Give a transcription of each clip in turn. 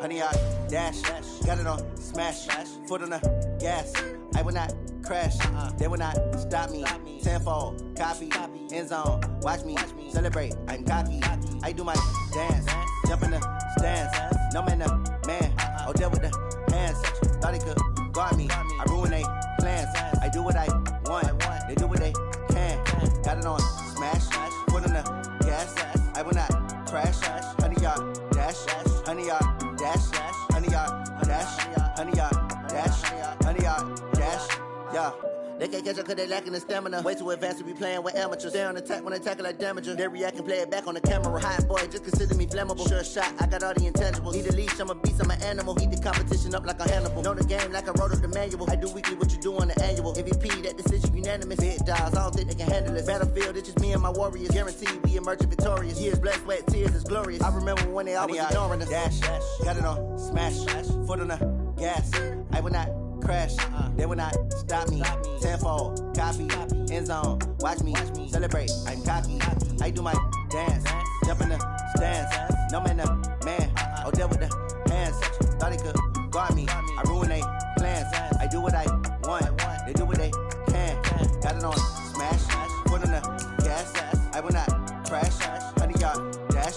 honey, I dash. Got it on smash. Foot on the gas. I will not crash. They will not stop me. Tenfold, copy, end zone. Watch me celebrate. I'm cocky. I do my dance. Jump in the stands. No man, man. Oh, there with the hands. Thought he could guard me. I ruin they plans. I do what I want. They do what they can. Got it on smash. Foot on the gas. I will not crash. Honey, y'all dash. Honey, y'all dash. Honey, y'all dash. Honey, y'all dash. Honey, y'all dash. Yeah. They can't catch up cause they lacking the stamina. Way too advanced to be playing with amateurs. Stay on attack when they tackle like damager. They react and play it back on the camera. Hot boy, just consider me flammable. Sure shot, I got all the intangibles. Need a leash, I'm a beast, I'm an animal. Eat the competition up like a Hannibal. Know the game like I wrote up the manual. I do weekly what you do on the annual. MVP, that decision unanimous. Big dogs, I don't think they can handle it. Battlefield, it's just me and my warriors. Guaranteed we emerge victorious. Years, blood, sweat, tears, it's glorious. I remember when they always ignoring us. Dash, got it on smash. Foot on the gas. I will not crash. They will not stop me. Tenfold, copy, end zone. Watch me celebrate. I'm cocky. I do my dance. Jump in the stands. No man, man. Oh, there with the hands. Thought he could guard me. I ruin they plans. I do what I want. They do what they can. Got it on smash. Foot on the gas. I will not crash. Honey, y'all dash.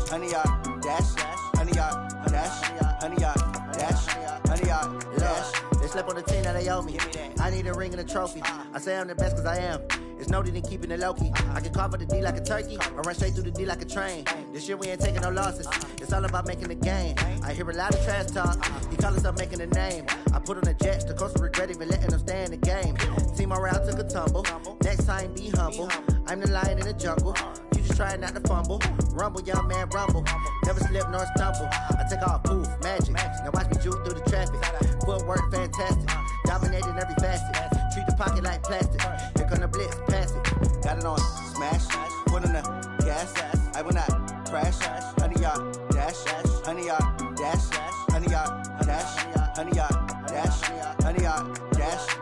Honey, y'all dash. Honey, y'all dash. Honey, y'all dash. Honey, y'all dash. They slept on the team that they owe me. I need a ring and a trophy. I say I'm the best cause I am. It's no need in keeping it low-key. I can carve up the D like a turkey or run straight through the D like a train. This year we ain't taking no losses. It's all about making the game. I hear a lot of trash talk. He call himself making a name. I put on the Jets. The coach will regret even letting them stay in the game. Team morale took a tumble. Next time be humble. I'm the lion in the jungle. You just try not to fumble. Rumble, young man, rumble. Never slip nor stumble. I take off, poof, magic. Now watch me juke through the traffic. Footwork fantastic. Dominating every facet. Treat the pocket like plastic. Here come the blitz, pass it. Got it on smash. Foot on the gas. I will not crash. Honey, y'all dash. Honey, y'all dash. Honey, y'all dash. Honey, y'all dash. Honey, y'all dash.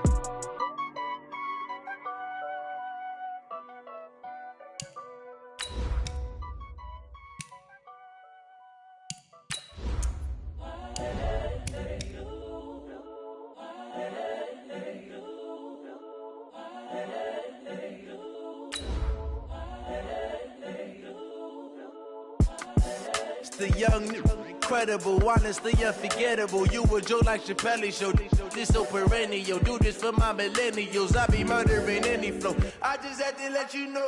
The young, incredible, honestly unforgettable. You a Joe like Chappelle show. This so perennial. Do this for my millennials. I be murdering any flow. I just had to let you know.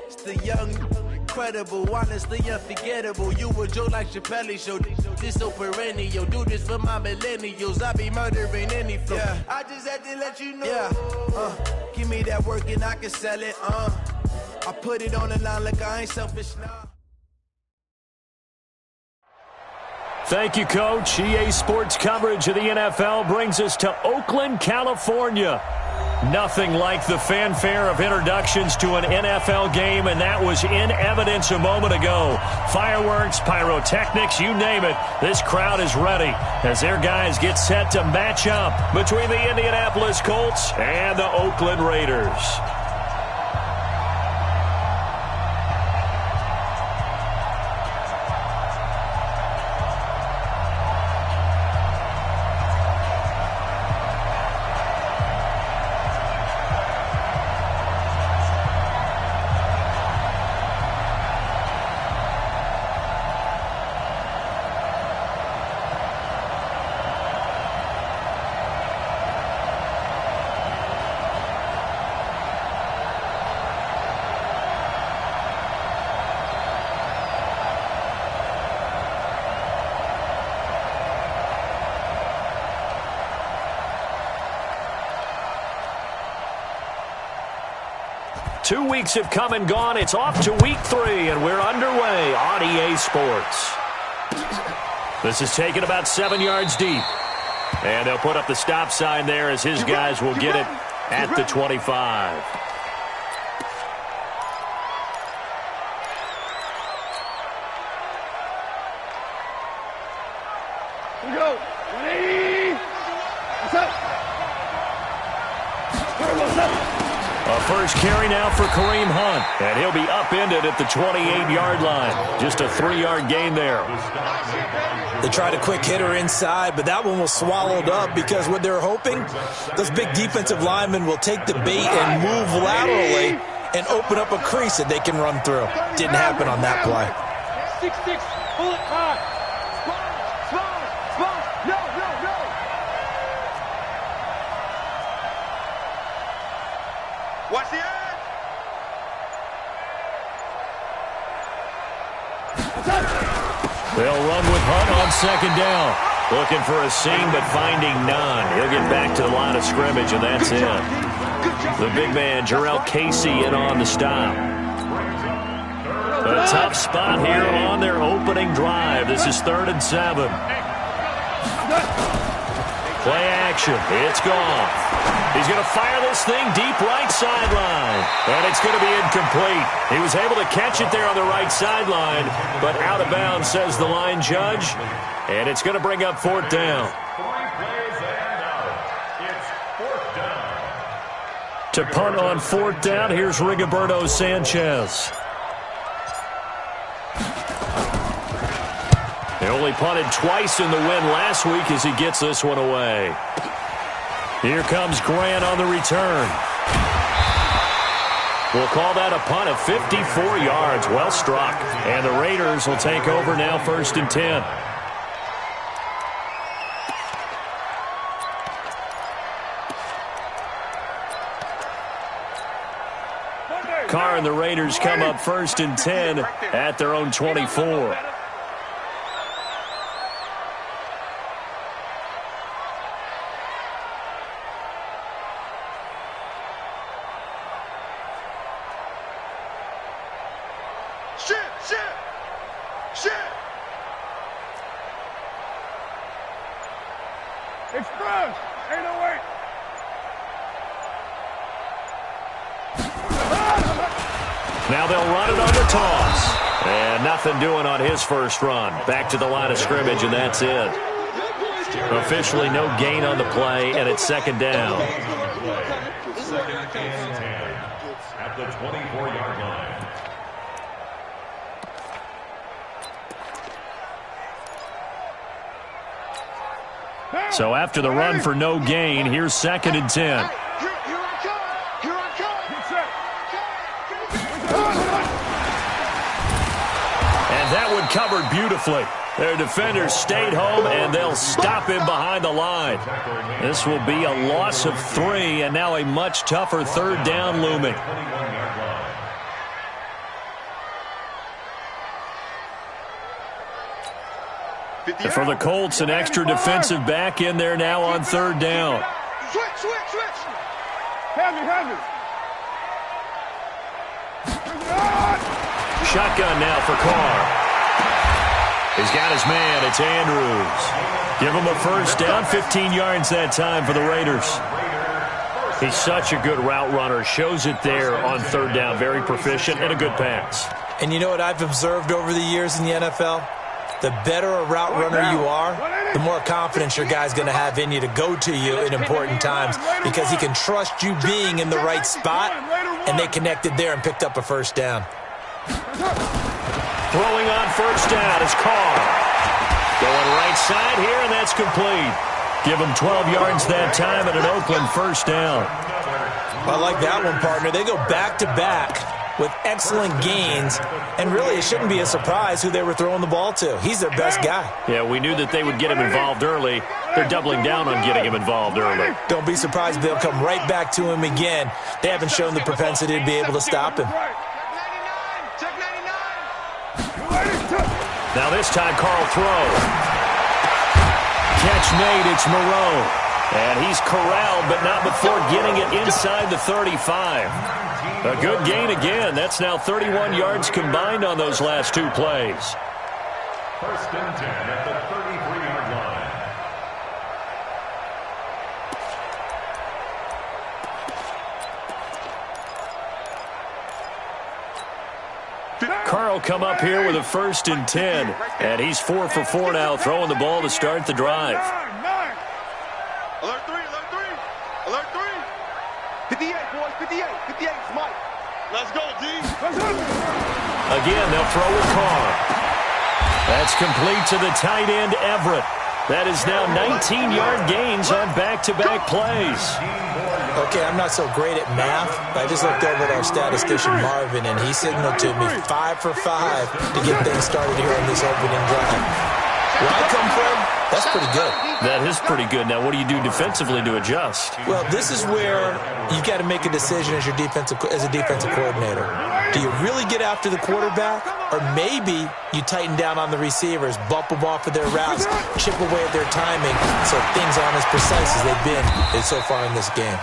It's the young, incredible, honestly unforgettable. You a Joe like Chappelle show. This so perennial. Do this for my millennials. I be murdering any flow. Yeah. I just had to let you know. Yeah. Give me that work and I can sell it. I put it on the line like I ain't selfish now. Thank you, Coach. EA Sports coverage of the NFL brings us to Oakland, California. Nothing like the fanfare of introductions to an NFL game, and that was in evidence a moment ago. Fireworks, pyrotechnics, you name it. This crowd is ready as their guys get set to match up between the Indianapolis Colts and the Oakland Raiders. Two weeks have come and gone. It's off to week 3, and we're underway on EA Sports. This is taken about 7 yards deep. And they'll put up the stop sign there as his guys will get it at the 25. Here we go. Ready? What's up? What's up? A first carry now for Kareem Hunt, and he'll be upended at the 28-yard line. Just a 3-yard gain there. They tried a quick hitter inside, but that one was swallowed up because what they're hoping, those big defensive linemen will take the bait and move laterally and open up a crease that they can run through. Didn't happen on that play. 6-6, pull it hard. Small, no. Watch the edge. They'll run with Hunt on second down. Looking for a seam, but finding none. He'll get back to the line of scrimmage, and that's it. The big man, Jarrell Casey, in on the stop. A tough spot here on their opening drive. This is 3rd and 7. Play action. It's gone. He's going to fire this thing deep right sideline. And it's going to be incomplete. He was able to catch it there on the right sideline, but out of bounds, says the line judge. And it's going to bring up 4th down. To punt on 4th down, here's Rigoberto Sanchez. He only punted twice in the win last week as he gets this one away. Here comes Grant on the return. We'll call that a punt of 54 yards. Well struck. And the Raiders will take over now, 1st and 10. Carr and the Raiders come up 1st and 10 at their own 24. Express! 808! Now they'll run it on the toss. And nothing doing on his first run. Back to the line of scrimmage, and that's it. Officially no gain on the play, and it's 2nd down. At the 24-yard line. So after the run for no gain, here's 2nd and 10. And that one covered beautifully. Their defenders stayed home, and they'll stop him behind the line. This will be a loss of 3, and now a much tougher 3rd down looming. And for the Colts, an extra defensive back in there now on 3rd down. Switch! Heavy! Shotgun now for Carr. He's got his man. It's Andrews. Give him a 1st down, 15 yards that time for the Raiders. He's such a good route runner. Shows it there on 3rd down. Very proficient and a good pass. And you know what I've observed over the years in the NFL? The better a route runner you are, the more confidence your guy's going to have in you to go to you in important times because he can trust you being in the right spot, and they connected there and picked up a 1st down. Throwing on 1st down is Carr. Going right side here, and that's complete. Give him 12 yards that time and an Oakland 1st down. I like that one, partner. They go back-to-back with excellent gains, and really it shouldn't be a surprise who they were throwing the ball to. He's their best guy. Yeah, we knew that they would get him involved early. They're doubling down on getting him involved early. Don't be surprised if they'll come right back to him again. They haven't shown the propensity to be able to stop him. Now this time Carl throw. Catch made, it's Moreau. And he's corralled, but not before getting it inside the 35. A good gain again. That's now 31 yards combined on those last 2 plays. 1st and 10 at the 33-yard line. Carl come up here with a 1st and 10. And he's 4 for 4 now, throwing the ball to start the drive. Alert 3! 58, boys, 58. 58 is Mike. Let's go, D. Again, they'll throw with Carr. That's complete to the tight end, Everett. That is now 19-yard gains on back-to-back plays. Okay, I'm not so great at math, but I just looked over at our statistician, Marvin, and he signaled to me 5 for 5 to get things started here on this opening drive. Where I come from, that's pretty good. That is pretty good. Now, what do you do defensively to adjust? Well, this is where you've got to make a decision as a defensive coordinator. Do you really get after the quarterback, or maybe you tighten down on the receivers, bump them off of their routes, chip away at their timing so things aren't as precise as they've been so far in this game?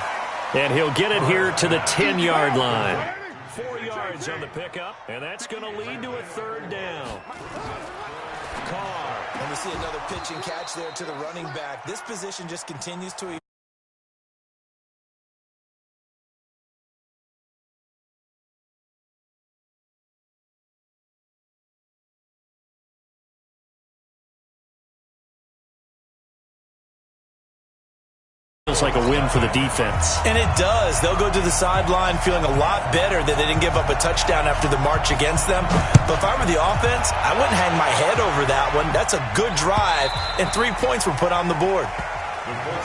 And he'll get it here to the 10-yard line. 4 yards on the pickup, and that's going to lead to a third down. Carr. And we see another pitch and catch there to the running back. This position just continues to feels like a win for the defense. And it does. They'll go to the sideline feeling a lot better that they didn't give up a touchdown after the march against them. But if I were the offense, I wouldn't hang my head over that one. That's a good drive, and 3 points were put on the board. Good work,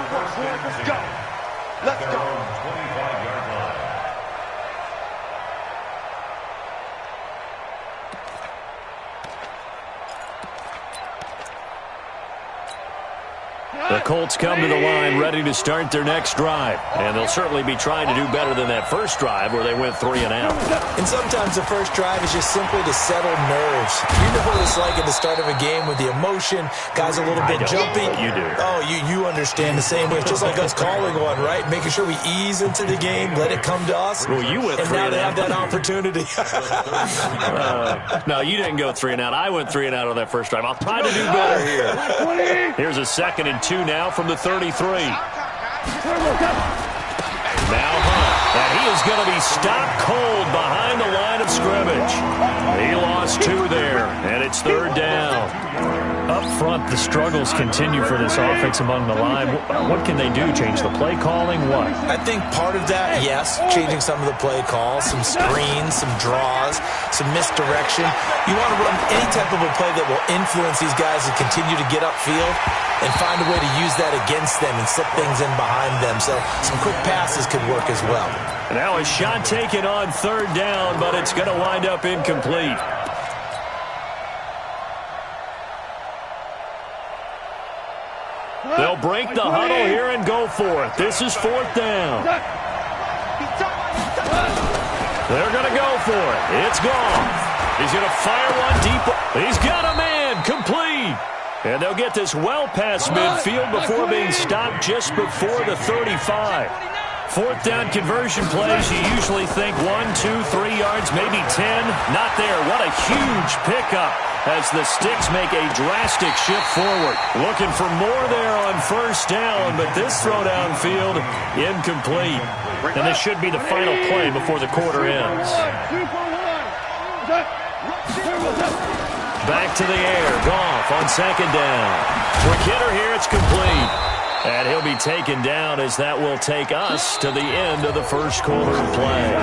boys. Let's go. Let's go. 25-yard line. The Colts come to the line ready to start their next drive. And they'll certainly be trying to do better than that first drive where they went 3 and out. And sometimes the first drive is just simply to settle nerves. You know what it's like at the start of a game with the emotion, guys a little bit jumpy. You do. Oh, you understand the same way. It's just like us calling one, right? Making sure we ease into the game, let it come to us. Well, you went 3 and now and they out. have that opportunity. No, you didn't go 3 and out. I went 3 and out on that first drive. I'll try to do better here. Here's a 2nd and 2 now from the 33. Now Hunt, and he is going to be stopped cold behind the line of scrimmage. He lost 2 there, and it's 3rd down. Up front, the struggles continue for this offense among the line. What can they do? Change the play calling? What? I think part of that, yes, changing some of the play calls, some screens, some draws, some misdirection. You want to run any type of a play that will influence these guys to continue to get upfield and find a way to use that against them and slip things in behind them. So some quick passes could work as well. Now a shot taken on 3rd down, but it's going to wind up incomplete. They'll break the huddle here and go for it. This is 4th down. They're going to go for it. It's gone. He's going to fire one deep. He's got a man. Complete. And they'll get this well past midfield before being stopped just before the 35. 4th down conversion plays, you usually think 1, 2, 3 yards, maybe 10. Not there. What a huge pickup as the Sticks make a drastic shift forward. Looking for more there on 1st down, but this throw downfield incomplete. And this should be the final play before the quarter ends. Back to the air. Goff on 2nd down. Quick hitter here. It's complete. And he'll be taken down as that will take us to the end of the first quarter of play.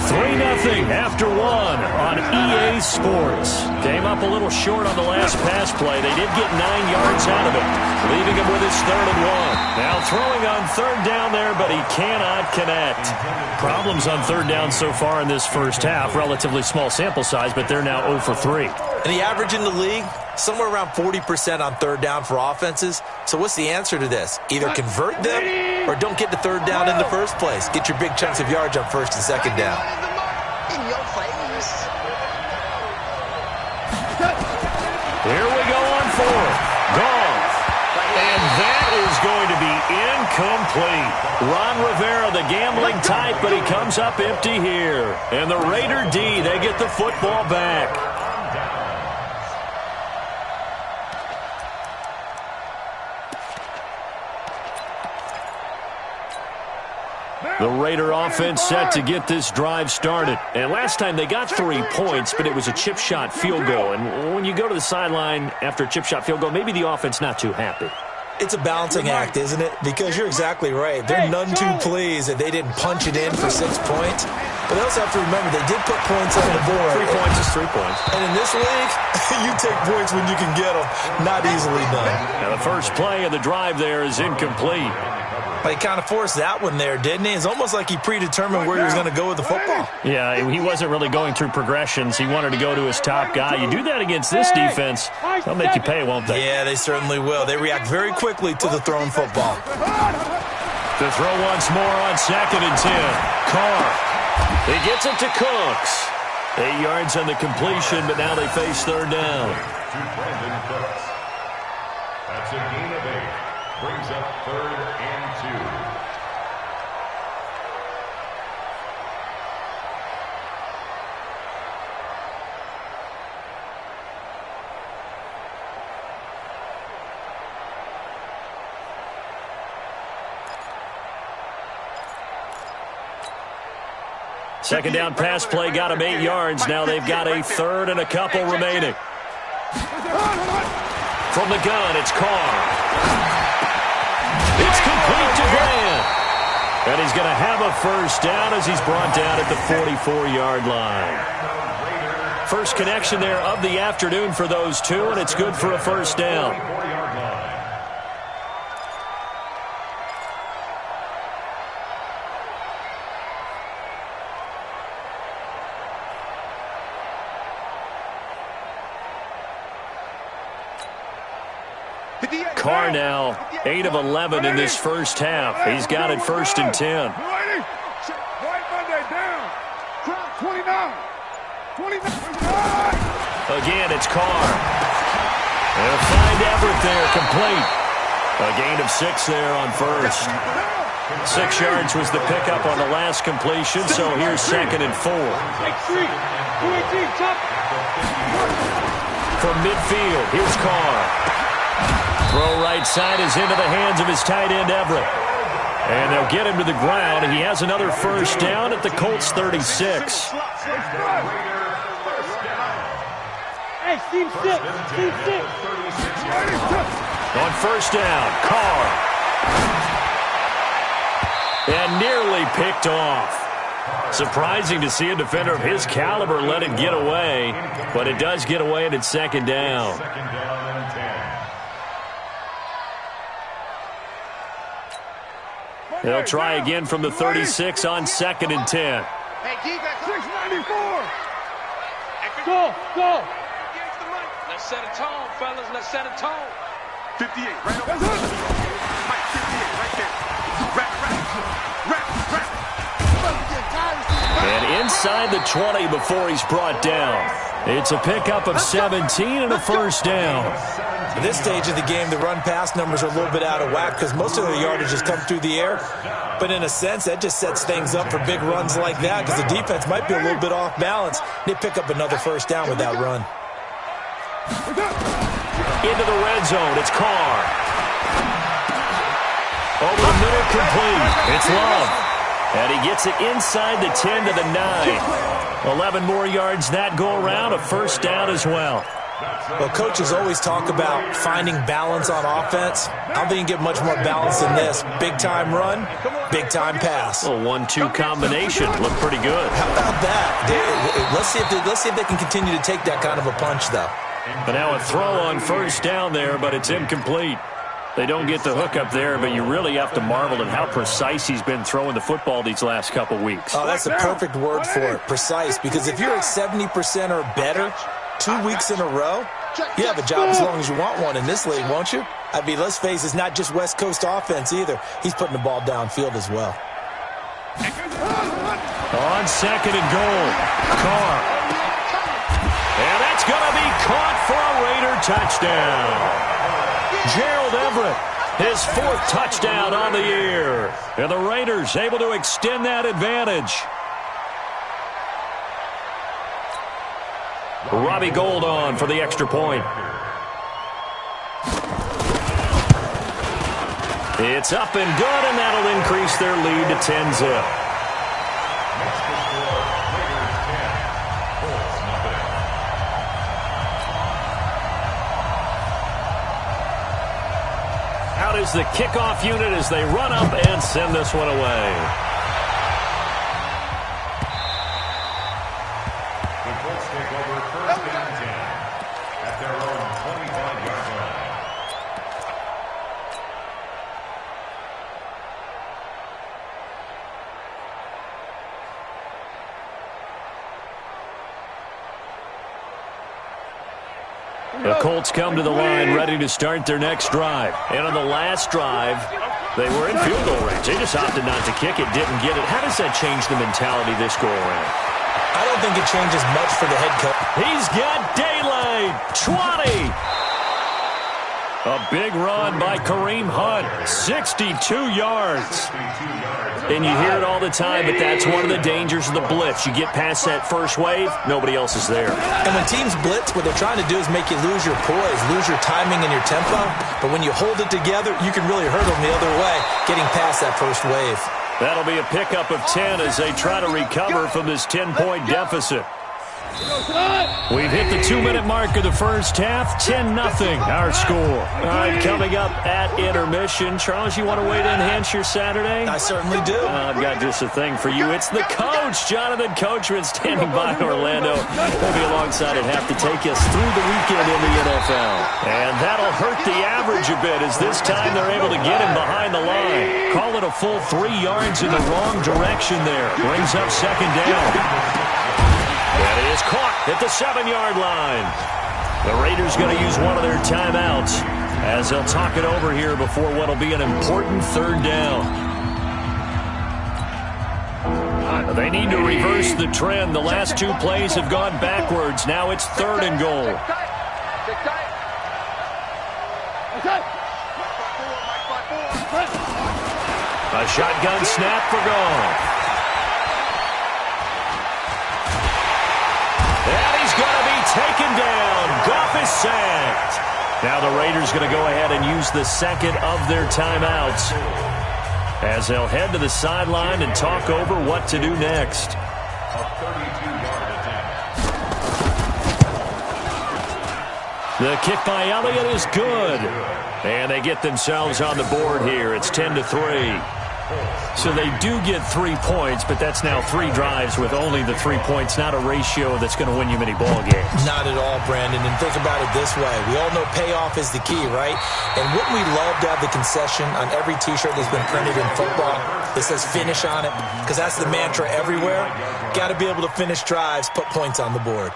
3-0 after 1 on EA Sports. Came up a little short on the last pass play. They did get 9 yards out of it, leaving him with his 3rd and 1. Now throwing on 3rd down there, but he cannot connect. Problems on 3rd down so far in this first half. Relatively small sample size, but they're now 0 for 3. And the average in the league, somewhere around 40% on 3rd down for offenses. So what's the answer to this? Either convert them or don't get to 3rd down in the first place. Get your big chunks of yards on 1st and 2nd down. Here we go on 4th. Goff. And that is going to be incomplete. Ron Rivera, the gambling type, but he comes up empty here. And the Raider D, they get the football back. The Raider offense set to get this drive started. And last time they got 3 points, but it was a chip shot field goal. And when you go to the sideline after a chip shot field goal, maybe the offense not too happy. It's a balancing act, isn't it? Because you're exactly right. They're none too pleased that they didn't punch it in for 6 points. But they also have to remember they did put points on the board. 3 points is 3 points. And in this league, you take points when you can get them. Not easily done. Now the first play of the drive there is incomplete. He kind of forced that one there, didn't he? It's almost like he predetermined where he was going to go with the football. Yeah, he wasn't really going through progressions. He wanted to go to his top guy. You do that against this defense, they'll make you pay, won't they? Yeah, they certainly will. They react very quickly to the thrown football. The throw once more on 2nd and 10. Carr. He gets it to Cooks. 8 yards on the completion, but now they face 3rd down. To Brandon Cooks. That's a gain of 8. Brings up 3rd and 2. Second down pass play got him 8 yards. Now they've got a 3rd and a couple remaining. From the gun, it's Carr. It's complete to Grant. And he's going to have a first down as he's brought down at the 44-yard line. First connection there of the afternoon for those two, and it's good for a first down. Carr now 8 of 11 in this first half. He's got it 1st and 10. Again, it's Carr. They'll find Everett there, complete. A gain of 6 there on 1st. 6 yards was the pickup on the last completion, so here's 2nd and 4. From midfield, here's Carr. Throw right side is into the hands of his tight end, Everett. And they'll get him to the ground. He has another first down at the Colts 36. Hey, team 6. On first down, Carr. And nearly picked off. Surprising to see a defender of his caliber let it get away, but it does get away and it's 2nd down. They'll try again from the 36 on 2nd and 10. Hey, defense. 694. Go. Let's set a tone, fellas. Let's set a tone. 58, right over. Mike, 58, right there. Rap. And inside the 20 before he's brought down. It's a pickup of 17 and a first down. At this stage of the game, the run-pass numbers are a little bit out of whack because most of their yardage has come through the air. But in a sense, that just sets things up for big runs like that because the defense might be a little bit off balance. They pick up another first down with that run. Into the red zone, it's Carr. Over the middle, complete. It's Love. And he gets it inside the 10 to the 9. 11 more yards that go around, a first down as well. Well, coaches always talk about finding balance on offense. I don't think you can get much more balance than this. Big-time run, big-time pass. A 1-2 combination. Looked pretty good. How about that? Let's see if they can continue to take that kind of a punch, though. But now a throw on first down there, but it's incomplete. They don't get the hook up there, but you really have to marvel at how precise he's been throwing the football these last couple weeks. Oh, that's the perfect word for it, precise, because if you're at 70% or better 2 weeks in a row, you have a job as long as you want one in this league, won't you? I mean, let's face it, it's not just West Coast offense either. He's putting the ball downfield as well. On 2nd and goal, Carr. And that's going to be caught for a Raider touchdown. Gerald Everett, his 4th touchdown on the year. And the Raiders able to extend that advantage. Robbie Gould on for the extra point. It's up and good, and that'll increase their lead to 10-zip. Out out as the kickoff unit as they run up and send this one away. The Colts take over first and 10 at their own 25-yard line. The Colts come to the line ready to start their next drive. And on the last drive, they were in field goal range. They just opted not to kick it, didn't get it. How does that change the mentality this go around? I don't think it changes much for the head coach. He's got daylight. 20. A big run by Kareem Hunt. 62 yards. And you hear it all the time, but that's one of the dangers of the blitz. You get past that first wave, nobody else is there. And when teams blitz, what they're trying to do is make you lose your poise, lose your timing and your tempo. But when you hold it together, you can really hurt them the other way, getting past that first wave. That'll be a pickup of 10 as they try to recover from this 10-point deficit. We've hit the 2-minute mark of the first half. 10-0 our score. All right, coming up at intermission. Charles, you want to wait to enhance your Saturday? I certainly do. I've got just a thing for you. It's the coach, Jonathan Coachman, standing by in Orlando. He'll be alongside at half to take us through the weekend in the NFL. And that'll hurt the average a bit as this time they're able to get him behind the line. Call it a full 3 yards in the wrong direction there. Brings up second down. That is caught at the 7-yard line. The Raiders going to use one of their timeouts as they'll talk it over here before what will be an important third down. They need to reverse the trend. The last 2 plays have gone backwards. Now it's 3rd and goal. A shotgun snap for Goff. And he's going to be taken down. Goff is sacked. Now the Raiders going to go ahead and use the second of their timeouts as they'll head to the sideline and talk over what to do next. A 32-yard attempt. The kick by Elliott is good. And they get themselves on the board here. It's 10-3. So they do get 3 points, but that's now 3 drives with only the 3 points, not a ratio that's going to win you many ball games. Not at all, Brandon. And think about it this way. We all know payoff is the key, right? And wouldn't we love to have the concession on every T-shirt that's been printed in football that says finish on it? Because that's the mantra everywhere. Got to be able to finish drives, put points on the board.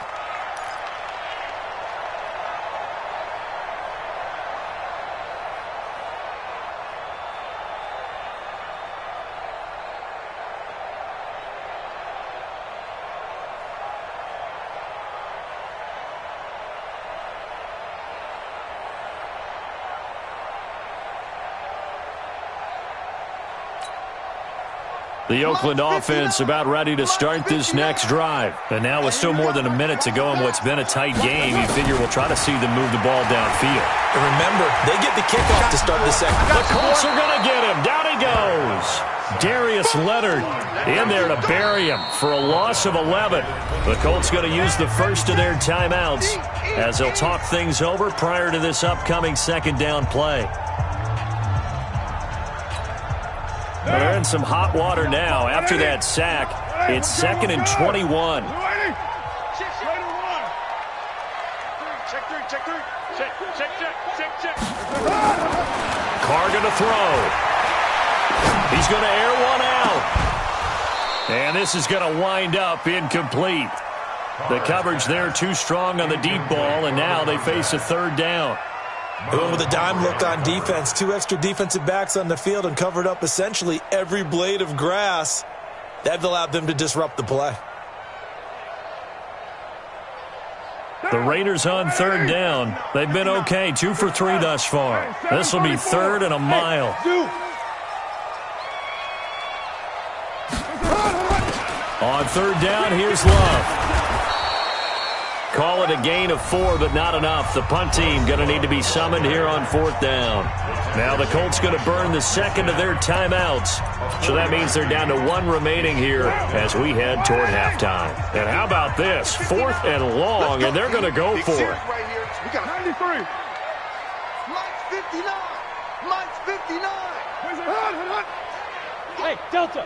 The Oakland offense about ready to start this next drive. And now with still more than a minute to go in what's been a tight game, you figure we'll try to see them move the ball downfield. And remember, they get the kickoff to start the second. The Colts are going to get him. Down he goes. Darius Leonard in there to bury him for a loss of 11. The Colts going to use the first of their timeouts as they'll talk things over prior to this upcoming second down play. They're in some hot water now. After that sack, it's 2nd and 21. Carr going to throw. He's going to air one out. And this is going to wind up incomplete. The coverage there too strong on the deep ball, and now they face a 3rd down. They went with a dime look on defense. 2 extra defensive backs on the field and covered up essentially every blade of grass. That allowed them to disrupt the play. The Raiders on 3rd down. They've been okay, 2 for 3 thus far. This will be 3rd and a mile. On 3rd down, here's Love. Call it a gain of 4, but not enough. The punt team going to need to be summoned here on 4th down. Now the Colts going to burn the second of their timeouts. So that means they're down to 1 remaining here as we head toward halftime. And how about this? 4th and long, and they're going to go for it. Right here. We got 93. Mike's 59. Mike's 59. Hey, Delta.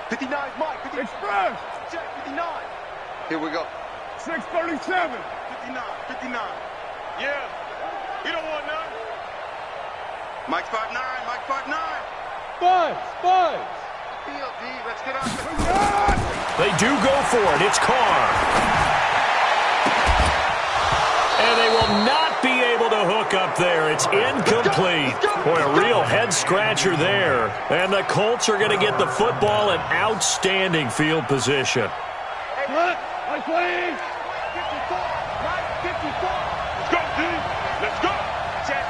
59 is Mike. 59. Express. Check 59. Here we go. 637. 59. Yeah. You don't want none. Mike's 5'9. Mike's 5'9. Buds. BLD, let's get out. They do go for it. It's Carr. And they will not be able to hook up there. It's incomplete. Boy, a real head-scratcher there. And the Colts are going to get the football in outstanding field position. What? I play. 54. Mike, 54. Let's go, D. Let's go. Check.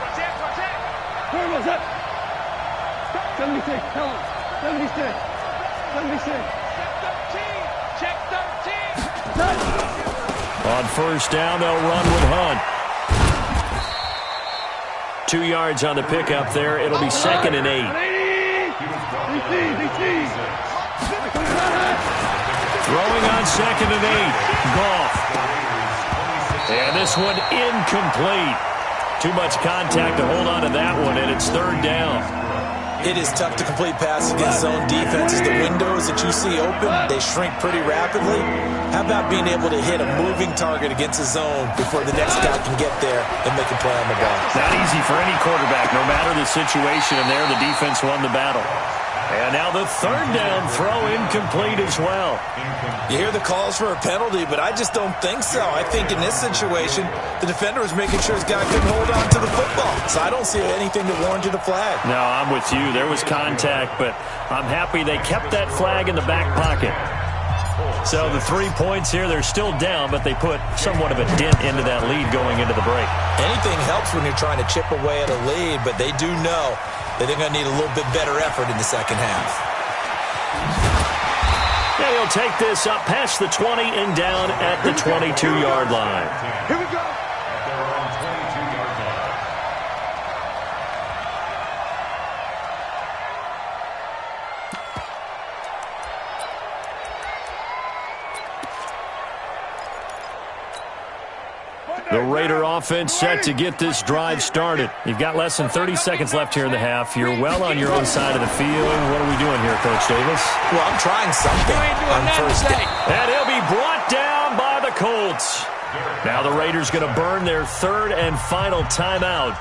Where was that? 76. Tell him. 76. 76. Check 13. On first down, they'll run with Hunt. 2 yards on the pickup there. It'll be 2nd and 8. Throwing on 2nd and 8. Goff. And this one incomplete. Too much contact to hold on to that one, and it's 3rd down. It is tough to complete passes against zone defenses. The windows that you see open, they shrink pretty rapidly. How about being able to hit a moving target against a zone before the next guy can get there and make a play on the ball? Not easy for any quarterback, no matter the situation, and there the defense won the battle. And now the 3rd down throw incomplete as well. You hear the calls for a penalty, but I just don't think so. I think in this situation, the defender was making sure his guy couldn't hold on to the football. So I don't see anything that warranted a flag. No, I'm with you. There was contact, but I'm happy they kept that flag in the back pocket. So the 3 points here, they're still down, but they put somewhat of a dent into that lead going into the break. Anything helps when you're trying to chip away at a lead, but they do know that they're going to need a little bit better effort in the second half. Yeah, he'll take this up past the 20 and down at the 22-yard line. Here we go. The Raider offense set to get this drive started. You've got less than 30 seconds left here in the half. You're well on your own side of the field. What are we doing here, Coach Davis? Well, I'm trying something on first down. And he'll be brought down by the Colts. Now the Raiders going to burn their 3rd and final timeout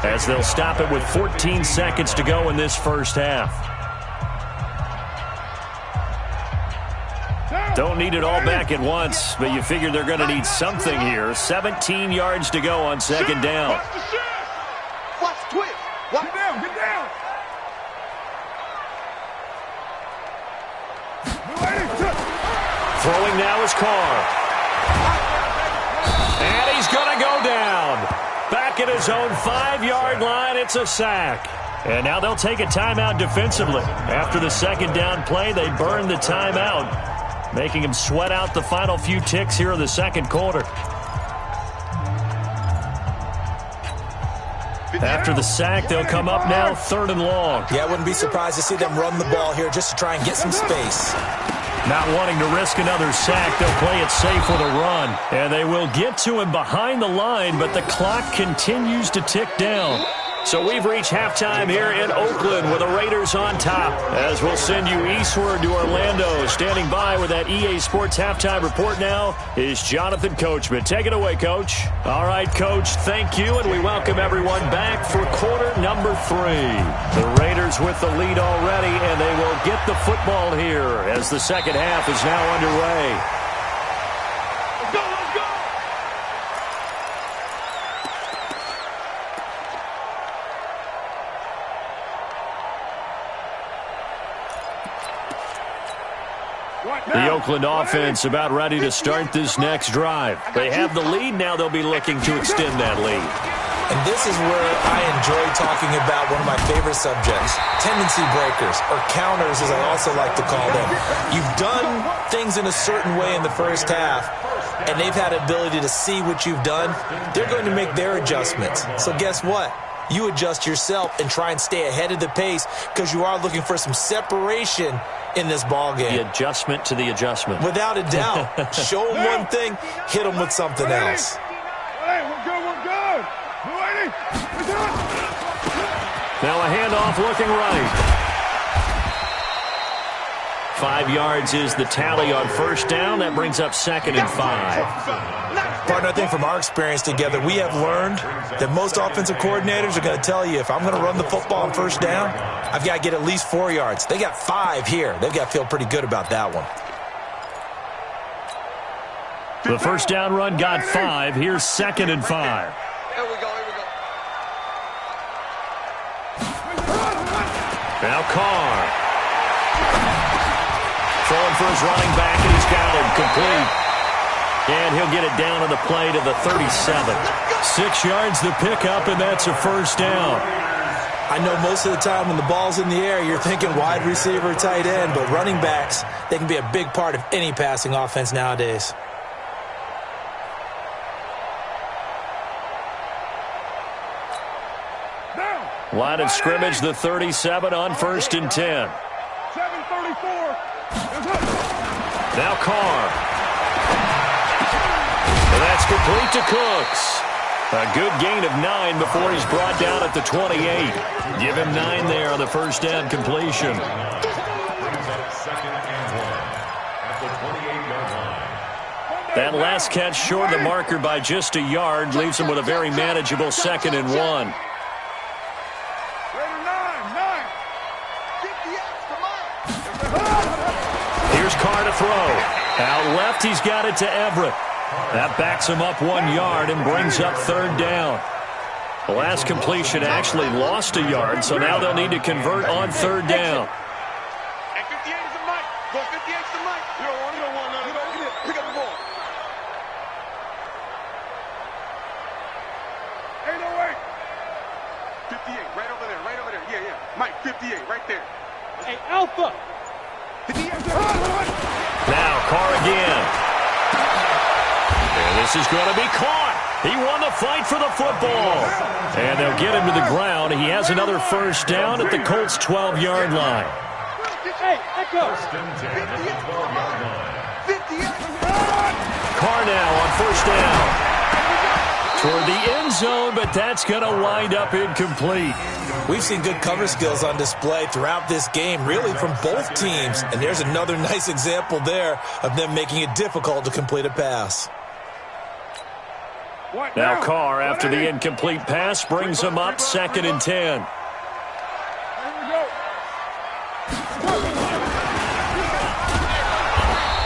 as they'll stop it with 14 seconds to go in this first half. Don't need it all back at once, but you figure they're going to need something here. 17 yards to go on 2nd down. Watch the twist. Get down. Throwing now is Carr. And he's going to go down. Back at his own 5-yard line, it's a sack. And now they'll take a timeout defensively. After the 2nd down play, they burn the timeout, making him sweat out the final few ticks here in the 2nd quarter. After the sack, they'll come up now 3rd and long. Yeah, I wouldn't be surprised to see them run the ball here just to try and get some space. Not wanting to risk another sack, they'll play it safe with a run. And they will get to him behind the line, but the clock continues to tick down. So we've reached halftime here in Oakland with the Raiders on top. As we'll send you eastward to Orlando. Standing by with that EA Sports halftime report now is Jonathan Coachman. Take it away, Coach. All right, Coach, thank you, and we welcome everyone back for quarter number 3. The Raiders with the lead already, and they will get the football here as the second half is now underway. The Oakland offense about ready to start this next drive. They have the lead now. They'll be looking to extend that lead. And this is where I enjoy talking about one of my favorite subjects, tendency breakers, or counters as I also like to call them. You've done things in a certain way in the first half, and they've had the ability to see what you've done. They're going to make their adjustments. So guess what? You adjust yourself and try and stay ahead of the pace because you are looking for some separation in this ball game. The adjustment to the adjustment. Without a doubt. Show them one thing, hit them with something else. Hey, we're good. Now a handoff looking right. 5 yards is the tally on first down. That brings up 2nd and 5. Partner, I think from our experience together, we have learned that most offensive coordinators are going to tell you, if I'm going to run the football on first down, I've got to get at least 4 yards. They got 5 here. They've got to feel pretty good about that one. The first down run got 5. Here's 2nd and 5. Here we go, here we go. Now Carr. Throwing for his running back, and he's got him complete. And he'll get it down on the play to the 37. 6 yards the pickup, and that's a first down. I know most of the time when the ball's in the air, you're thinking wide receiver, tight end, but running backs, they can be a big part of any passing offense nowadays. Line of scrimmage, the 37 on 1st and 10. 7:34. Now Carr. And that's complete to Cooks. A good gain of 9 before he's brought down at the 28. Give him 9 there on the first down completion. That last catch short of the marker by just a yard leaves him with a very manageable 2nd and 1. Here's Carr to throw. Out left, he's got it to Everett. That backs him up 1 yard and brings up 3rd down. The last completion actually lost a yard, so now they'll need to convert on 3rd down. And 58 is the mic. Go 58 is the mic. You don't want none of that. Pick up the ball. 808. 58, right over there, right over there. Yeah, yeah. Mike, 58, right there. Hey, Alpha. Now Carr again. And this is going to be caught. He won the fight for the football. And they'll get him to the ground. He has another first down at the Colts' 12-yard line. Hey, Echo. Carr now on first down. Toward the end zone, but that's going to wind up incomplete. We've seen good cover skills on display throughout this game, really from both teams. And there's another nice example there of them making it difficult to complete a pass. Now Carr, after the incomplete pass, brings him up 2nd and 10.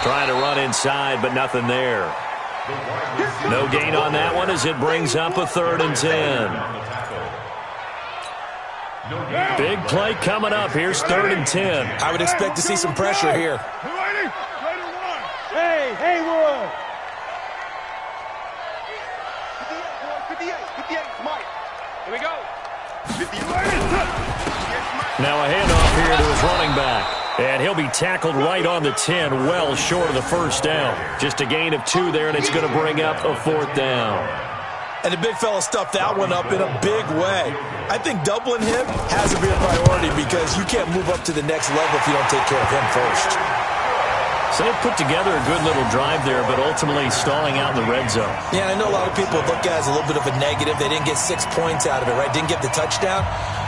Trying to run inside, but nothing there. No gain on that one as it brings up a 3rd and 10. Big play coming up. Here's 3rd and 10. I would expect to see some pressure here. Hey, Haywood. 58, Mike. Here we go. 58. Now a handoff here to his running back. And he'll be tackled right on the 10, well short of the first down. Just a gain of 2 there, and it's going to bring up a 4th down. And the big fella stuffed that one up in a big way. I think doubling him has to be a priority because you can't move up to the next level if you don't take care of him first. So they put together a good little drive there, but ultimately stalling out in the red zone. Yeah, I know a lot of people look at it as a little bit of a negative. They didn't get 6 points out of it, right? Didn't get the touchdown.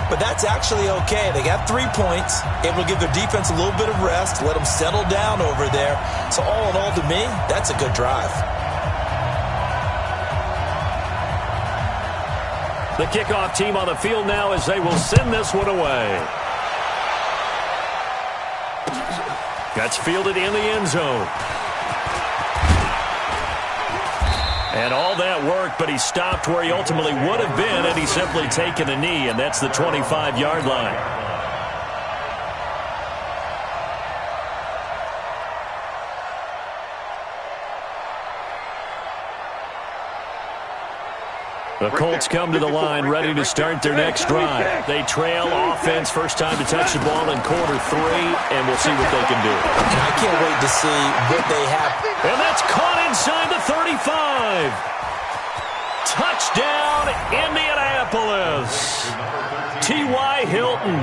But that's actually okay. They got 3 points, able to give their defense a little bit of rest, let them settle down over there. So all in all, to me, that's a good drive. The kickoff team on the field now as they will send this one away. Gets fielded in the end zone. And all that work, but he stopped where he ultimately would have been had he simply taken a knee, and that's the 25-yard line. The Colts come to the line ready to start their next drive. They trail offense, first time to touch the ball in quarter 3, and we'll see what they can do. And I can't wait to see what they have. And that's caught inside the 35. Touchdown, Indianapolis. T.Y. Hilton,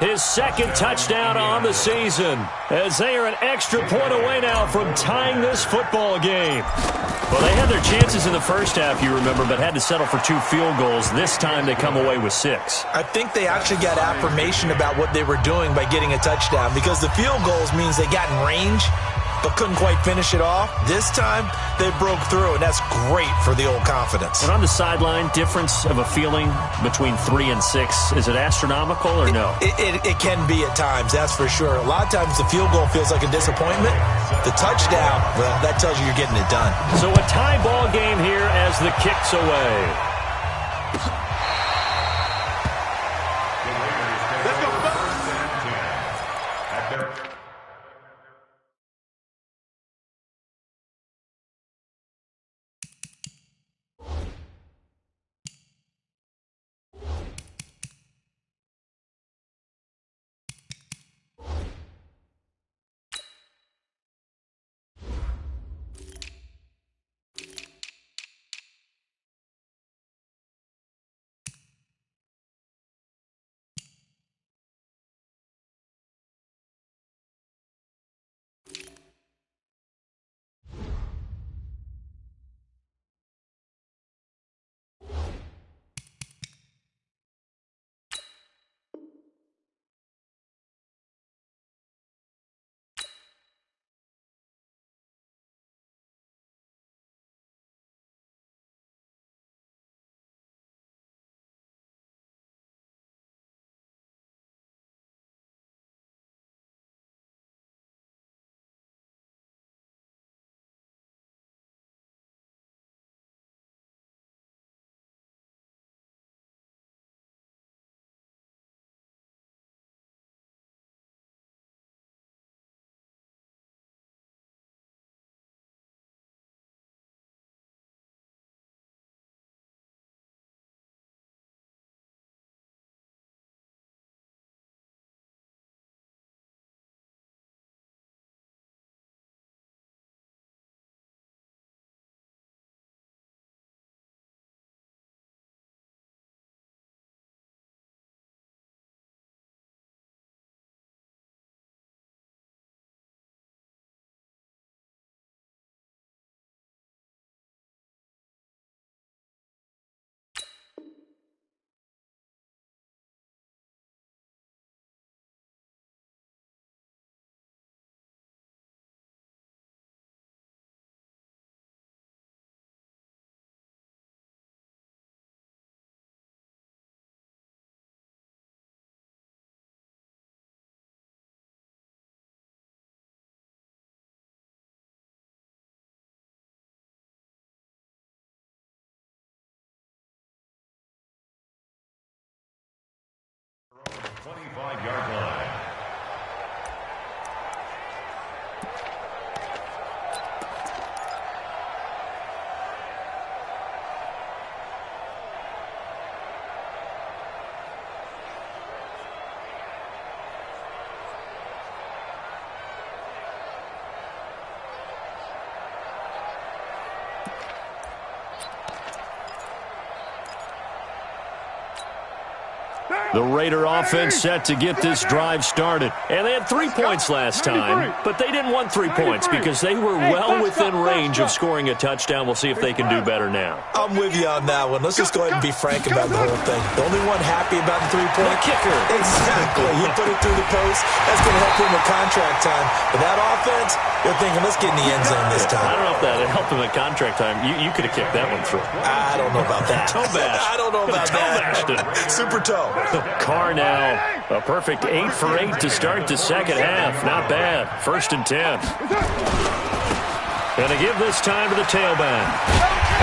his 2nd touchdown on the season, as they are an extra point away now from tying this football game. Well, they had their chances in the first half, you remember, but had to settle for 2 field goals. This time they come away with 6. I think they actually got affirmation about what they were doing by getting a touchdown, because the field goals means they got in range but couldn't quite finish it off. This time, they broke through, and that's great for the old confidence. And on the sideline, difference of a feeling between 3 and 6, is it astronomical or no? It can be at times, that's for sure. A lot of times the field goal feels like a disappointment. The touchdown, well, that tells you you're getting it done. So a tie ball game here as the kick's away. From the 25-yard line. The Raider offense set to get this drive started. And they had 3 points last time, but they didn't want 3 points because they were well within range of scoring a touchdown. We'll see if they can do better now. I'm with you on that one. Let's just go ahead and be frank about the whole thing. The only one happy about the 3-point kicker. Exactly. He put it through the post. That's going to help him with contract time. But that offense, they're thinking, let's get in the end zone this time. I don't know if that helped him at contract time. You could have kicked that one through. I don't know about that. Toe bash. I don't know about that. Super toe. Carr now, a perfect 8 for 8 to start the second half. Not bad. 1st and 10. Going to give this time to the tailback.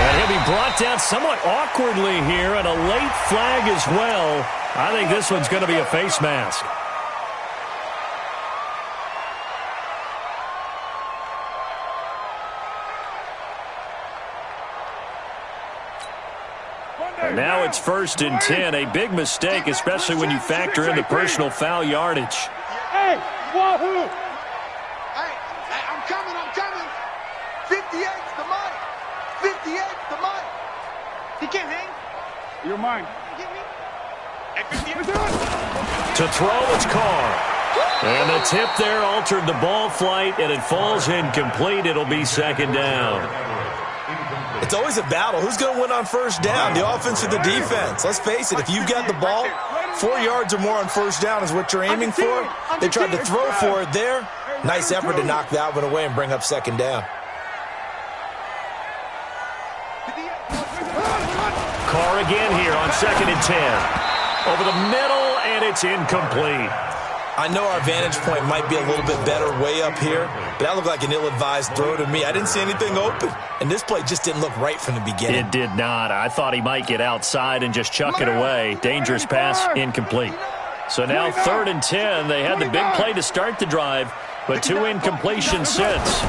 And he'll be brought down somewhat awkwardly here, and a late flag as well. I think this one's going to be a face mask. And now it's 1st and 10. A big mistake, especially when you factor in the personal foul yardage. Hey, wahoo! Hey, I'm coming. 58's the money. 58's the money. He can't hang. You're mine. To throw, it's Carr. And the tip there altered the ball flight, and it falls incomplete. It'll be 2nd down. It's always a battle. Who's going to win on first down, the offense or the defense? Let's face it, if you've got the ball, 4 yards or more on first down is what you're aiming for. They tried to throw for it there. Nice effort to knock that one away and bring up second down. Carr again here on 2nd and 10. Over the middle, and it's incomplete. I know our vantage point might be a little bit better way up here, but that looked like an ill-advised throw to me. I didn't see anything open, and this play just didn't look right from the beginning. It did not. I thought he might get outside and just chuck it away. Dangerous pass, incomplete. So now 3rd and 10. They had the big play to start the drive, but 2 incompletions since.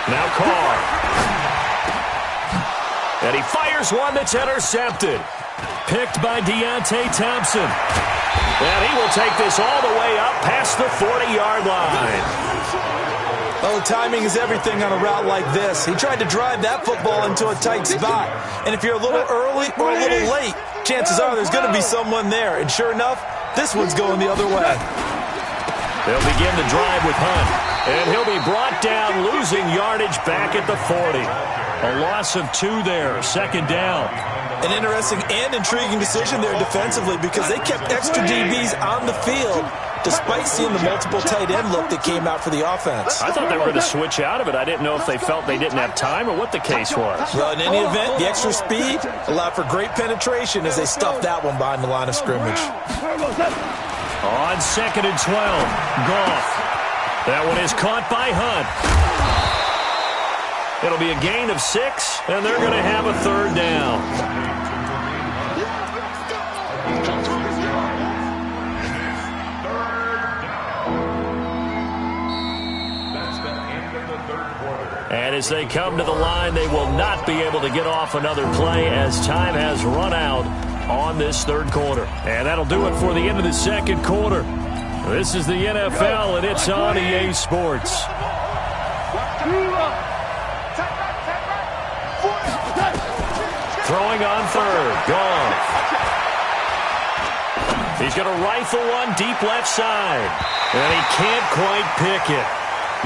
Now Carr. And he fires one that's intercepted. Picked by Deontay Thompson. And he will take this all the way up past the 40-yard line. Well, timing is everything on a route like this. He tried to drive that football into a tight spot. And if you're a little early or a little late, chances are there's going to be someone there. And sure enough, this one's going the other way. They'll begin the drive with Hunt. And he'll be brought down, losing yardage back at the 40. A loss of 2 there, 2nd down. An interesting and intriguing decision there defensively because they kept extra DBs on the field despite seeing the multiple tight end look that came out for the offense. I thought they were going to switch out of it. I didn't know if they felt they didn't have time or what the case was. Well, in any event, the extra speed allowed for great penetration as they stuffed that one behind the line of scrimmage. On 2nd and 12, Goff. That one is caught by Hunt. It'll be a gain of 6, and they're going to have a 3rd down. And as they come to the line, they will not be able to get off another play as time has run out on this 3rd quarter. And that'll do it for the end of the 2nd quarter. This is the NFL, and it's on EA Sports. Throwing on 3rd, Goff. He's going to rifle one deep left side, and he can't quite pick it.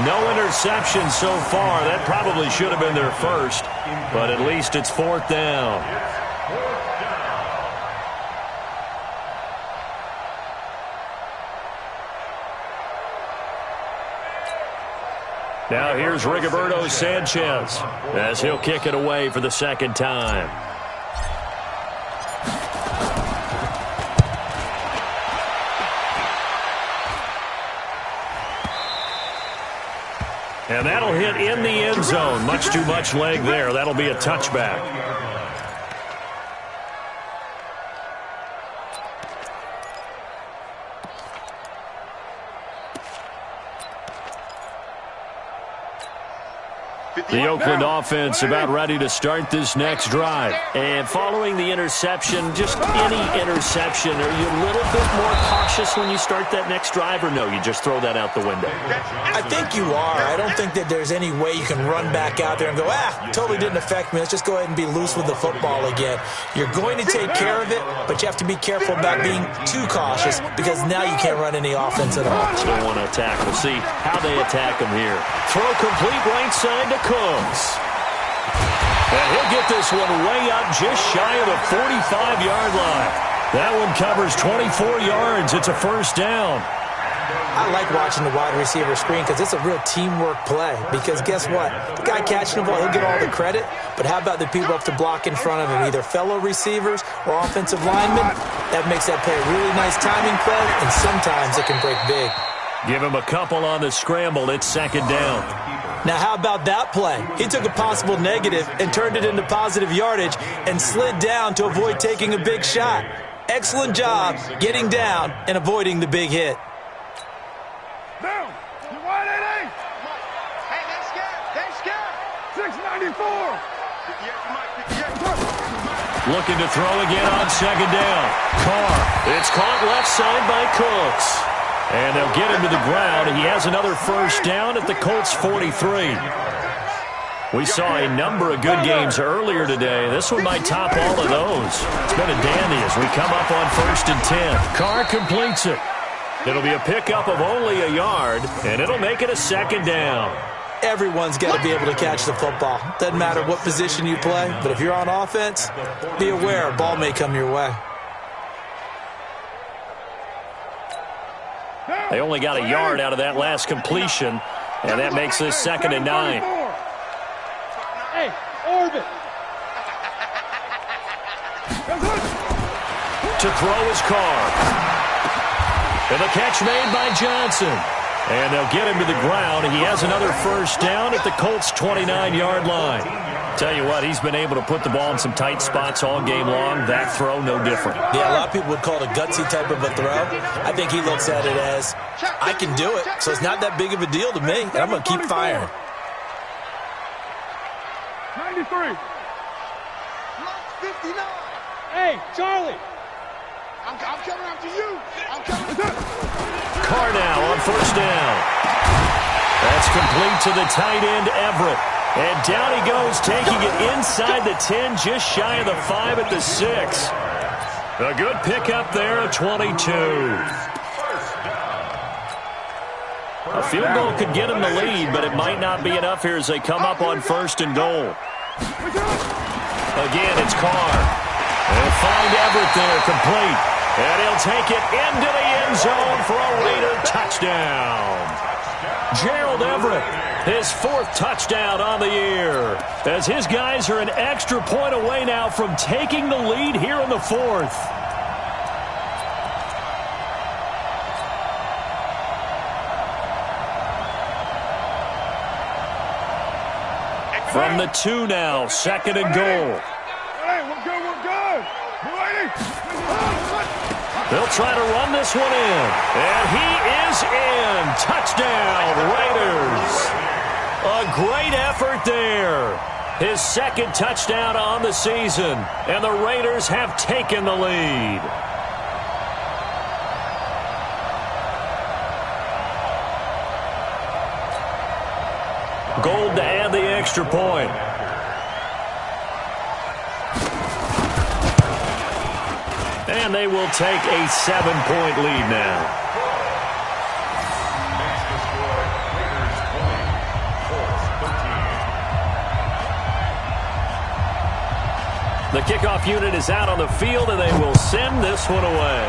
No interception so far. That probably should have been their first, but at least it's 4th down. Now here's Rigoberto Sanchez as he'll kick it away for the 2nd time. And that'll hit in the end zone. Much too much leg there. That'll be a touchback. The Oakland offense about ready to start this next drive. And following the interception, just any interception, are you a little bit more cautious when you start that next drive, or no, you just throw that out the window? I think you are. I don't think that there's any way you can run back out there and go, totally didn't affect me. Let's just go ahead and be loose with the football again. You're going to take care of it, but you have to be careful about being too cautious because now you can't run any offense at all. Still want to attack. We'll see how they attack him here. Throw complete right side to Cooks. And he'll get this one way up just shy of the 45-yard line. That one covers 24 yards. It's a 1st down. I like watching the wide receiver screen because it's a real teamwork play. Because guess what? The guy catching the ball, he'll get all the credit. But how about the people up to block in front of him, either fellow receivers or offensive linemen? That makes that play a really nice timing play, and sometimes it can break big. Give him a couple on the scramble. It's 2nd down. Now, how about that play? He took a possible negative and turned it into positive yardage and slid down to avoid taking a big shot. Excellent job getting down and avoiding the big hit. Down. You wide 88. Hey, they scared. 694. Looking to throw again on 2nd down. Carr. It's caught left side by Cooks. And they'll get him to the ground. He has another 1st down at the Colts 43. We saw a number of good games earlier today. This one might top all of those. It's been a dandy as we come up on 1st and 10. Carr completes it. It'll be a pickup of only a yard, and it'll make it a 2nd down. Everyone's got to be able to catch the football. Doesn't matter what position you play, but if you're on offense, be aware a ball may come your way. They only got a yard out of that last completion, and that makes this 2nd and 9. Hey, orbit. To throw his car. And the catch made by Johnson. And they'll get him to the ground. He has another first down at the Colts' 29-yard line. Tell you what, he's been able to put the ball in some tight spots all game long. That throw, no different. Yeah, a lot of people would call it a gutsy type of a throw. I think he looks at it as, I can do it, so it's not that big of a deal to me, and I'm going to keep firing. 93. 59. Hey, Charlie. I'm coming after you. I'm coming. Carr now on first down. That's complete to the tight end, Everett. And down he goes, taking it inside the 10, just shy of the 5 at the 6. A good pickup there at 22. A field goal could get him the lead, but it might not be enough here as they come up on 1st and goal. Again, it's Carr. They'll find Everett there, complete. And he'll take it into the end zone for a Raider touchdown. Gerald Everett, his 4th touchdown on the year, as his guys are an extra point away now from taking the lead here in the 4th. From the 2 now, 2nd and goal. Hey, we're good. They'll try to run this one in. And he is in. Touchdown, Raiders. A great effort there. His 2nd touchdown on the season. And the Raiders have taken the lead. Gold to add the extra point. And they will take a 7-point lead now. Makes the score Raiders 20, Colts 13. The kickoff unit is out on the field, and they will send this one away.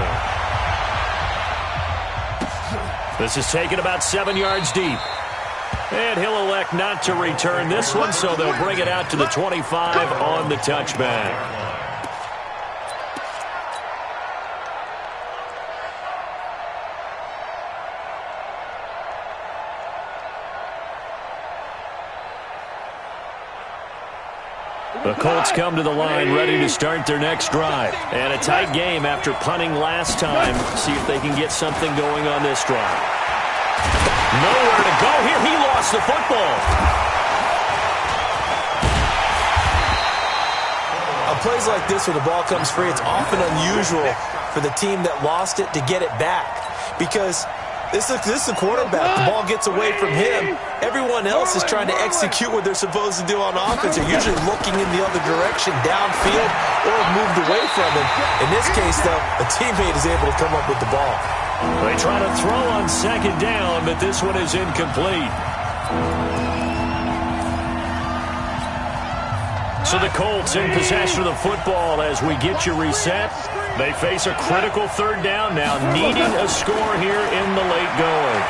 This is taken about 7 yards deep. And he'll elect not to return this one, so they'll bring it out to the 25 on the touchback. The Colts come to the line ready to start their next drive. And a tight game after punting last time. See if they can get something going on this drive. Nowhere to go here. He lost the football. On plays like this where the ball comes free, it's often unusual for the team that lost it to get it back. Because this is the quarterback. The ball gets away from him. Everyone else is trying to execute what they're supposed to do on offense. They're usually looking in the other direction, downfield, or moved away from him. In this case, though, a teammate is able to come up with the ball. They try to throw on 2nd down, but this one is incomplete. So the Colts in possession of the football as we get you reset. They face a critical 3rd down now, needing a score here in the late going.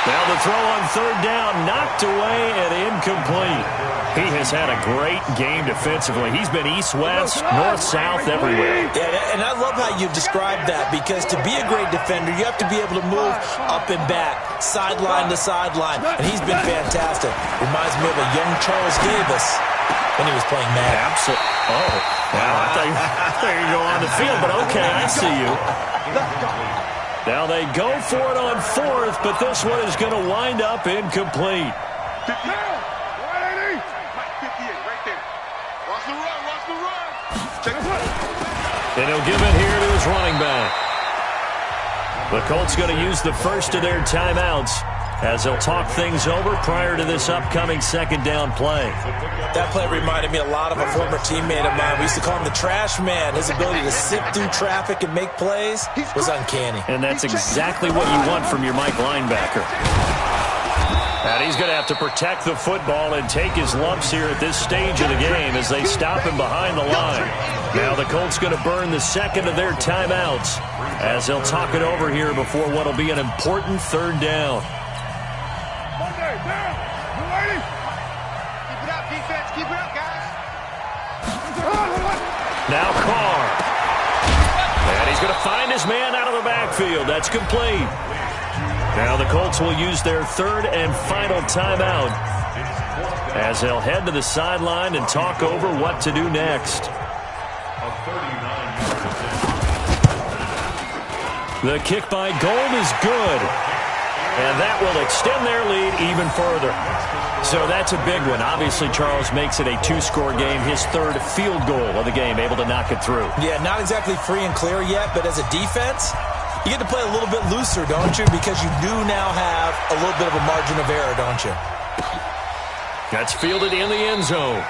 Now the throw on 3rd down, knocked away and incomplete. He has had a great game defensively. He's been east-west, north-south, everywhere. Yeah, and I love how you described that, because to be a great defender, you have to be able to move up and back, sideline to sideline, and he's been fantastic. Reminds me of a young Charles Davis when he was playing Madden. Absolutely. Oh, now I thought you go on the field, but okay, I see you. Now they go for it on 4th, but this one is going to wind up incomplete. 58, right there. Watch the run. And he'll give it here to his running back. The Colts going to use the first of their timeouts as they'll talk things over prior to this upcoming second down play. That play reminded me a lot of a former teammate of mine. We used to call him the trash man. His ability to sift through traffic and make plays was uncanny. And that's exactly what you want from your Mike linebacker. And he's going to have to protect the football and take his lumps here at this stage of the game as they stop him behind the line. Now the Colts going to burn the second of their timeouts as they'll talk it over here before what will be an important third down. Now Carr. And he's going to find his man out of the backfield. That's complete. Now the Colts will use their third and final timeout as they'll head to the sideline and talk over what to do next. The kick by Gold is good. And that will extend their lead even further. So that's a big one. Obviously, Charles makes it a two-score game. His third field goal of the game, able to knock it through. Yeah, not exactly free and clear yet, but as a defense, you get to play a little bit looser, don't you? Because you do now have a little bit of a margin of error, don't you? That's fielded in the end zone.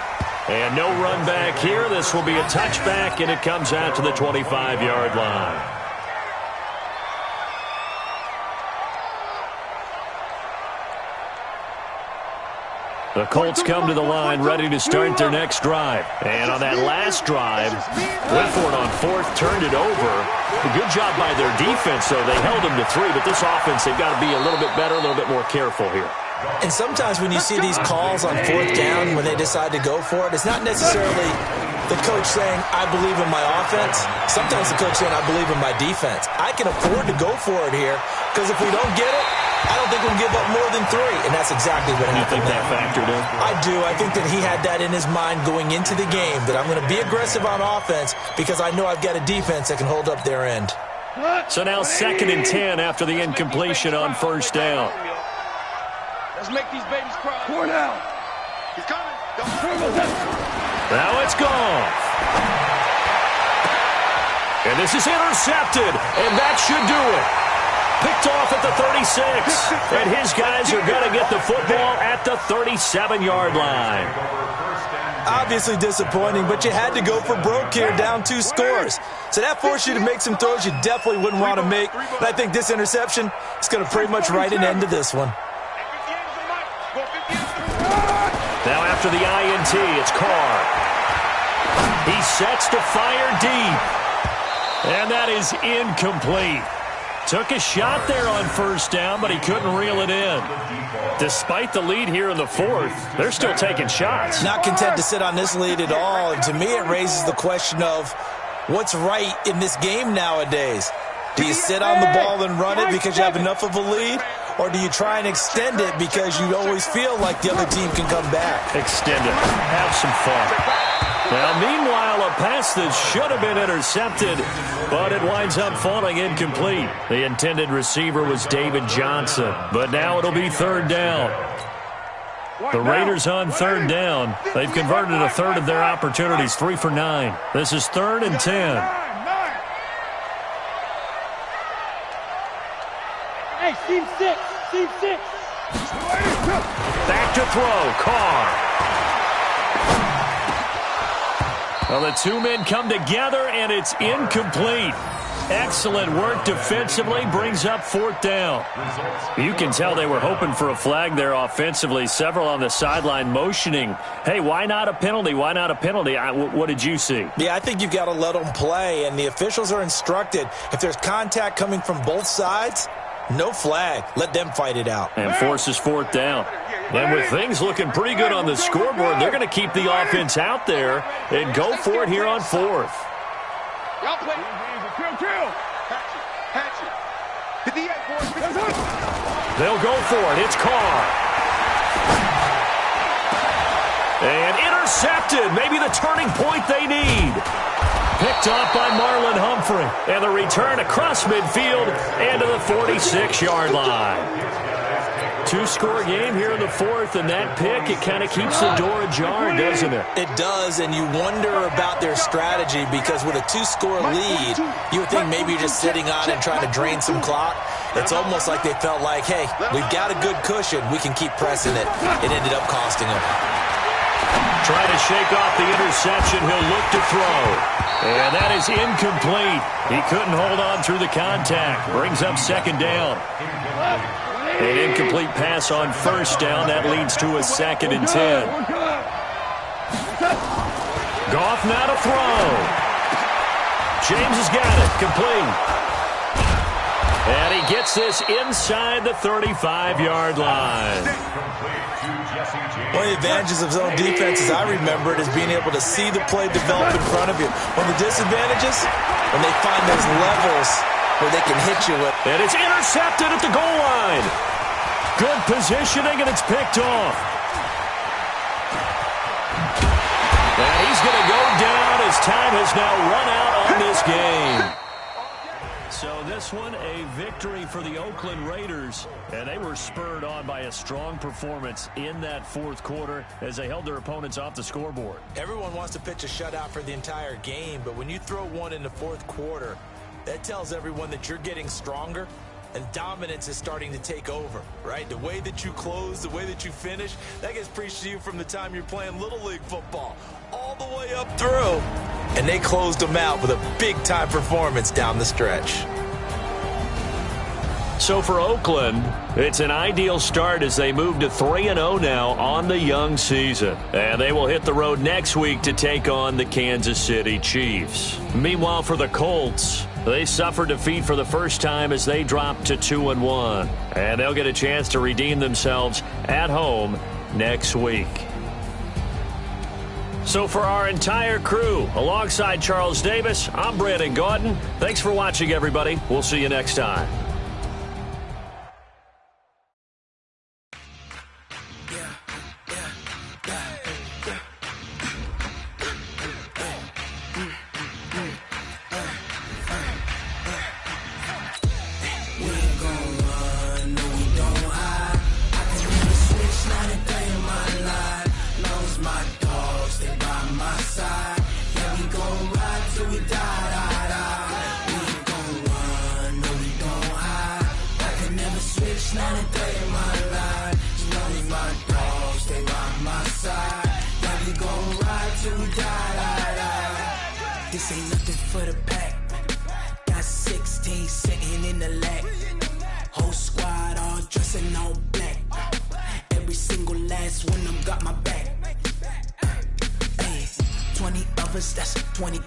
And no run back here. This will be a touchback, and it comes out to the 25-yard line. The Colts come to the line ready to start their next drive. And on that last drive, Whitford on fourth turned it over. A good job by their defense, though. They held them to 3, but this offense, they've got to be a little bit better, a little bit more careful here. And sometimes when you see these calls on fourth down, when they decide to go for it, it's not necessarily the coach saying, I believe in my offense. Sometimes the coach saying, I believe in my defense. I can afford to go for it here because if we don't get it, I don't think we'll give up more than 3, and that's exactly what happened. You think that factored in? I do. I think that he had that in his mind going into the game, that I'm going to be aggressive on offense because I know I've got a defense that can hold up their end. So now 2nd and 10 after the incompletion on first down. Let's make these babies cry. Four down. He's coming. Now it's gone. And this is intercepted, and that should do it. Picked off at the 36, and his guys are going to get the football at the 37-yard line. Obviously disappointing, but you had to go for broke here, down 2 scores. So that forced you to make some throws you definitely wouldn't want to make. And I think this interception is going to pretty much write an end to this one. Now after the INT, it's Carr. He sets to fire deep, and that is incomplete. Took a shot there on first down, but he couldn't reel it in. Despite the lead here in the fourth, they're still taking shots. Not content to sit on this lead at all. And to me, it raises the question of what's right in this game nowadays. Do you sit on the ball and run it because you have enough of a lead? Or do you try and extend it because you always feel like the other team can come back? Extend it. Have some fun. Now, meanwhile, a pass that should have been intercepted, but it winds up falling incomplete. The intended receiver was David Johnson, but now it'll be third down. The Raiders on third down. They've converted a third of their opportunities, 3 for 9. This is 3rd and 10. Hey, team 6. Team 6. Back to throw. Carr. Well, the two men come together, and it's incomplete. Excellent work defensively, brings up 4th down. You can tell they were hoping for a flag there offensively. Several on the sideline motioning, hey, why not a penalty? Why not a penalty? What did you see? Yeah, I think you've got to let them play, and the officials are instructed. If there's contact coming from both sides, no flag. Let them fight it out. And forces 4th down. And with things looking pretty good on the scoreboard, they're going to keep the offense out there and go for it here on 4th. Y'all play. They'll go for it. It's Carr. And intercepted. Maybe the turning point they need. Picked off by Marlon Humphrey. And the return across midfield and to the 46-yard line. Two-score game here in the fourth, and that pick, it kind of keeps the door ajar, doesn't it? It does, and you wonder about their strategy because with a two-score lead, you would think maybe you're just sitting on it and trying to drain some clock. It's almost like they felt like, hey, we've got a good cushion. We can keep pressing it. It ended up costing them. Trying to shake off the interception. He'll look to throw. And that is incomplete. He couldn't hold on through the contact. Brings up second down. An incomplete pass on first down. That leads to a 2nd and 10. Goff now to throw. James has got it. Complete. And he gets this inside the 35-yard line. One of the advantages of zone defense, as I remember it, is being able to see the play develop in front of you. One of the disadvantages, when they find those levels where they can hit you with. And it's intercepted at the goal line. Good positioning, and it's picked off. And he's going to go down as time has now run out on this game. So this one, a victory for the Oakland Raiders, and they were spurred on by a strong performance in that fourth quarter as they held their opponents off the scoreboard. Everyone wants to pitch a shutout for the entire game, but when you throw one in the fourth quarter, that tells everyone that you're getting stronger and dominance is starting to take over, right? The way that you close, the way that you finish, that gets preached to you from the time you're playing Little League football all the way up through. And they closed them out with a big-time performance down the stretch. So for Oakland, it's an ideal start as they move to 3-0 now on the young season. And they will hit the road next week to take on the Kansas City Chiefs. Meanwhile, for the Colts, they suffered defeat for the first time as they dropped to 2-1. And they'll get a chance to redeem themselves at home next week. So for our entire crew, alongside Charles Davis, I'm Brandon Gaudin. Thanks for watching, everybody. We'll see you next time. This ain't nothing for the pack. Got 16 sitting in the lap. Whole squad all dressing all black. Every single last one of them got my back. Hey, 20 of us, that's 20